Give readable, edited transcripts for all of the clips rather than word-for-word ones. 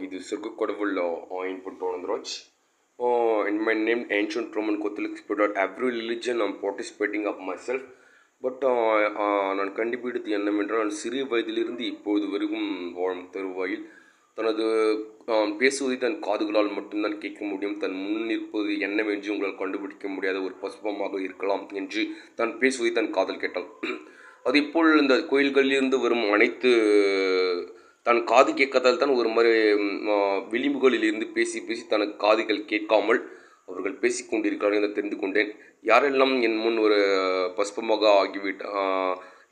இது Circle Codable input Anandraj. In my name, Ancient Roman Catholic Spirit, every religion I'm participating of myself. But நான் கண்டுபிடித்து என்னவென்றால், நான் சிறிய வயதிலிருந்து இப்பொழுது வரைக்கும் வாழும் தருவாயில் தனது பேசுவதை தன் காதுகளால் மட்டும்தான் கேட்க முடியும். தன் முன் இருப்பது என்னவென்று உங்களால் கண்டுபிடிக்க முடியாத ஒரு பசுபமாக இருக்கலாம் என்று தான் பேசுவதை தன் காதல் கேட்டால், அது இப்போ இந்த கோயில்களிலிருந்து வரும் அனைத்து தன் காது கேட்காதால் தான் ஒரு மாதிரி விளிம்புகளில் இருந்து பேசி பேசி தனக்கு காதுகள் கேட்காமல் அவர்கள் பேசிக்கொண்டிருக்கிறார்கள் என்று தெரிந்து கொண்டேன். யாரெல்லாம் என் முன் ஒரு பஸ்பமாக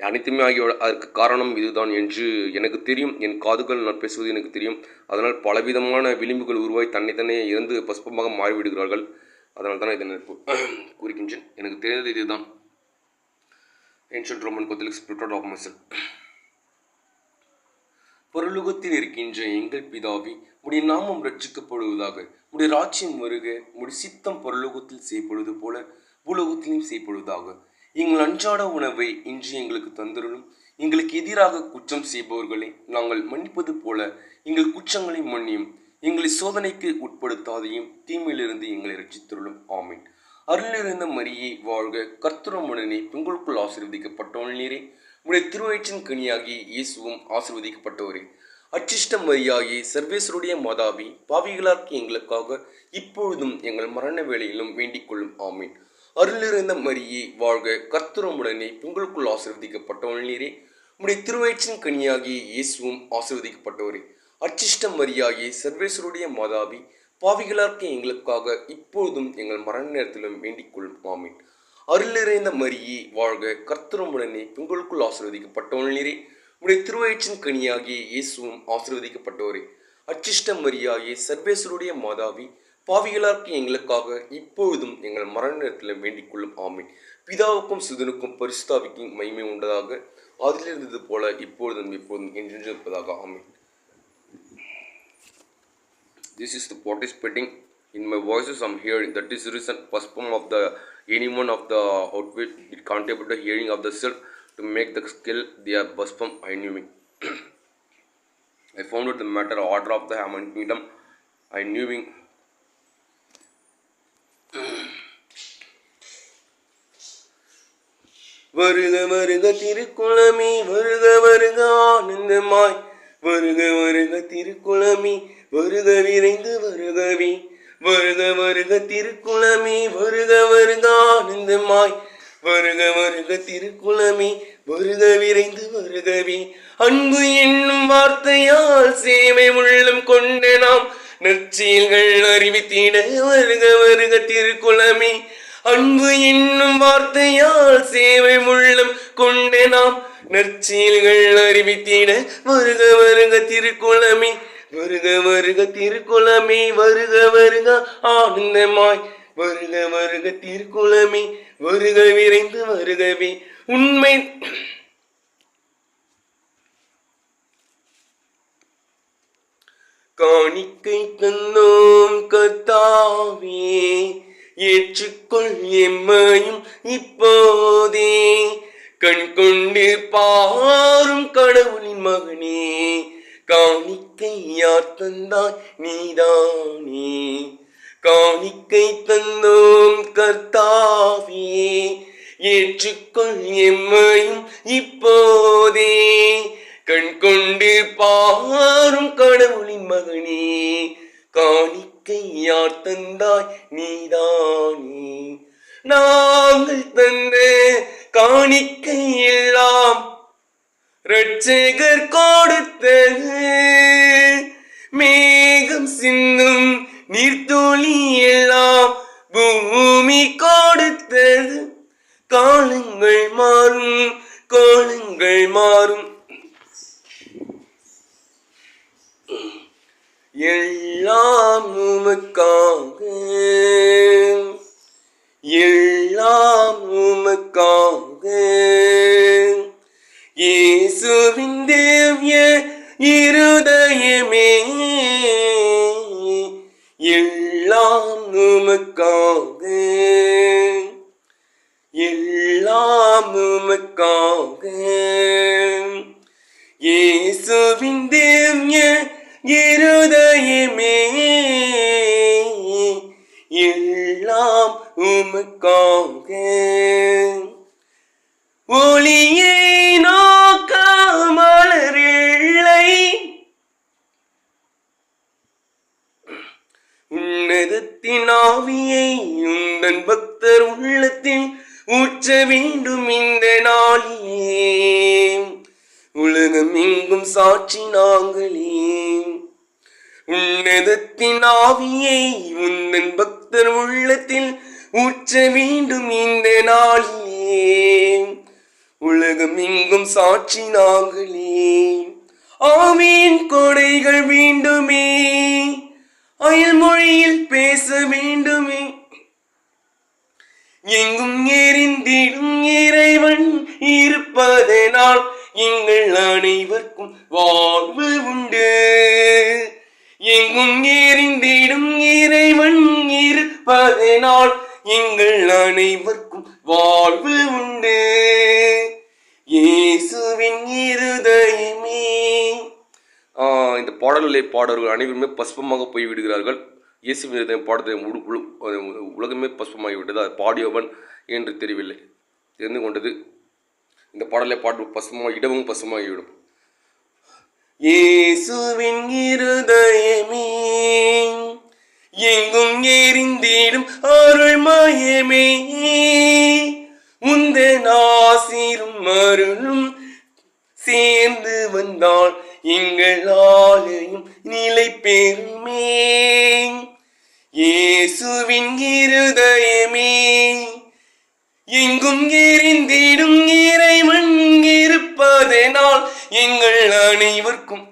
அனைத்துமே ஆகியோட அதற்கு காரணம் இதுதான் என்று எனக்கு தெரியும். என் காதுகள் நான் பேசுவது எனக்கு தெரியும். அதனால் பலவிதமான விளிம்புகள் உருவாய் தன்னை இறந்து பஸ்பமாக மாறிவிடுகிறார்கள். அதனால் தான் இதை நான் கூறுகின்றேன். எனக்கு தெரிந்தது இதுதான். Ancient Roman Catholic spirit of myself. பரலோகத்தில் இருக்கின்ற எங்கள் பிதாவே, உடைய நாமம் ரட்சிக்கப்படுவதாக, உடைய ராஜ்யம் வருக, உடைய சித்தம் பரலோகத்தில் செய்யப்படுவது போல பூலோகத்திலும் செய்யப்படுவதாக. எங்கள் அன்றாட உணவை இன்று எங்களுக்கு தந்தருளும். எங்களுக்கு எதிராக குற்றம் செய்பவர்களை நாங்கள் மன்னிப்பது போல எங்கள் குற்றங்களை மன்னியும். எங்களை சோதனைக்கு உட்படுத்தாதையும் தீமையிலிருந்து எங்களை ரட்சித்தருளும். ஆமீன். அருளிலிருந்த மரியே வாழ்க, கர்த்தருடனே பெண்களுக்குள் ஆசீர்வதிக்கப்பட்டவள் நீரே. உடைய திருவயிற்றின் கனியாகி இயேசுவும் ஆசீர்வதிக்கப்பட்டவரே. அச்சிஷ்ட மரியாயே, சர்வேஸ்வருடைய மாதாவி, பாவிகளாக்கி எங்களுக்காக இப்பொழுதும் எங்கள் மரண வேளையிலும் வேண்டிக் கொள்ளும். ஆமீன். அருளிருந்த மரியே வாழ்க, கர்த்தருடனே பெண்களுக்குள் ஆசீர்வதிக்கப்பட்டவள் நீரே. உடைய திருவயிற்றின் கனியாகி இயேசுவும் ஆசீர்வதிக்கப்பட்டவரே. அச்சிஷ்ட மரியாயே, சர்வேஸ்வருடைய மாதாவி, பாவிகளாக்கி எங்களுக்காக இப்பொழுதும் எங்கள் மரண நேரத்திலும் வேண்டிக் கொள்ளும். ஆமீன். அருளிறைந்த மரியே வாழ்க, கர்த்தருடனே பெண்களுக்குள் ஆசீர்வதிக்கப்பட்டவள் நீரே. உடைய திருவயிற்றின் கனியாகிய இயேசுவும் ஆசீர்வதிக்கப்பட்டவரே. அச்சிஷ்ட மரியாயே, சர்வேஸ்வருடைய மாதாவி, பாவிகளாக்கி எங்களுக்காக இப்பொழுதும் எங்கள் மரண நேரத்திலும் வேண்டிக் கொள்ளும். ஆமீன். பிதாவுக்கும் சுதனுக்கும் பரிசுத்தாவிக்கும் மகிமை உண்டதாக, அதிலிருந்தது போல இப்பொழுதும் எப்பொழுதும் என்றென்று இருப்பதாக. ஆமீன். This is the participating in my voices I'm hearing. That is the reason paspam of the anyone of the outfit it can't able the hearing of the self to make the skill their paspam I knew me. I found out the matter order of the Haman kingdom I knew me. வருக வருக திருக்குளமே, வருக வருக ஆனந்தமாய், வருக வருக திருக்குளமே, வருக விரைந்து வருகவே. வருக வருக திருக்குளமே, வருக வருக ஆனந்தமாய், வருக வருக திருக்குளமே, வருக விரைந்து வருகவே. அன்பு என்னும் வார்த்தையால் சேவை உள்ளம் கொண்ட நாம் நற்செயல்கள் அறிவித்திட வருக வருக திருக்குளமே. அன்பு என்னும் வார்த்தையால் சேவை உள்ளம் கொண்ட நாம் நற்செயல்கள் அறிவித்திட வருக வருக திருக்குளமே. வருக வருக திருக்குளமே, வருக வருக ஆனந்தமாய், வருக வருக திருக்குளமே, வருக விரைந்து வருகவே. உண்மை காணிக்கை தந்தோம் கர்த்தாவே, ஏற்றுக்கொள் எம்மையும் இப்போதே. கண் கொண்டு பாரும் கடவுளின் மகனே, காணிக்கை யார் தந்தாய் நீதானே. காணிக்கை தந்தோம் கர்த்தாவே, ஏற்றுக்கொள் எம்மையும் இப்போதே. கண் கொண்டு பாரும் கடவுளின் மகனே, காணிக்கை யார் தந்தாய் நீதானே. நாங்கள் தந்த காணிக்கை எல்லாம் இரட்சகர் கொடுத்தது. மேகம் சிந்தும் நீர்த்துளி எல்லாம் பூமி கொடுத்தது. காலங்கள் மாறும், கோலங்கள் மாறும், எல்லாம் உமக்காக, எல்லாம் உமக்காக. இயேசுவின் தேவ்ய இருதயமே, எல்லாம் உமக்காக, எல்லாம் உமக்காக. இயேசுவின் தேவ்ய இருதயமே எல்லாம் உமக்காக. ஒளியை நோக்காமலரில்லை, உன்னதத்தின் ஆவியை உந்தன் பக்தர் உள்ளத்தில் ஊற்ற வேண்டும் இந்த நாளிலே. உலகம் எங்கும் சாட்சி நாங்களே. உன்னதத்தின் ஆவியை உந்தன் பக்தர் உள்ளத்தில் ஊற்ற வேண்டும் இந்த நாளிலே. உலகம் எங்கும் சாட்சி நாங்களே. ஆவியின் கொடைகள் வேண்டுமே, அயல் மொழியில் பேச வேண்டுமே. எங்கும் எரிந்திடும் இறைவன் இருப்பதனால் எங்கள் அனைவருக்கும் வாழ்வு உண்டு. எங்கும் எரிந்திடும் இறைவன் இருப்பதனால் எங்கள் அனைவருக்கும் வாழ்வு உண்டு. இயேசுவின் இருதயமே. இந்த பாடல்களை பாடவர்கள் அனைவருமே பஸ்பமாக போய்விடுகிறார்கள். இயேசுவின் இருதயம் பாடத்தை உலகமே பஸ்பமாகிவிட்டது. அது பாடியவன் என்று தெரியவில்லை. தெரிந்து கொண்டது இந்த பாடலை பாட்டு பசுமாக இடமும் பசுமாகிவிடும். இயேசுவின் இருதயமே எங்கும் எரிந்திடும் அருள்மயமே, உந்தன் ஆசீரும் அருளும் சேர்ந்து வந்தால் எங்கள் ஆலயம் நிலை பெறுமே. இயேசுவின் இருதயமே எங்கும் எரிந்திடும் இறைவன் இருப்பதனால் எங்கள் அனைவருக்கும்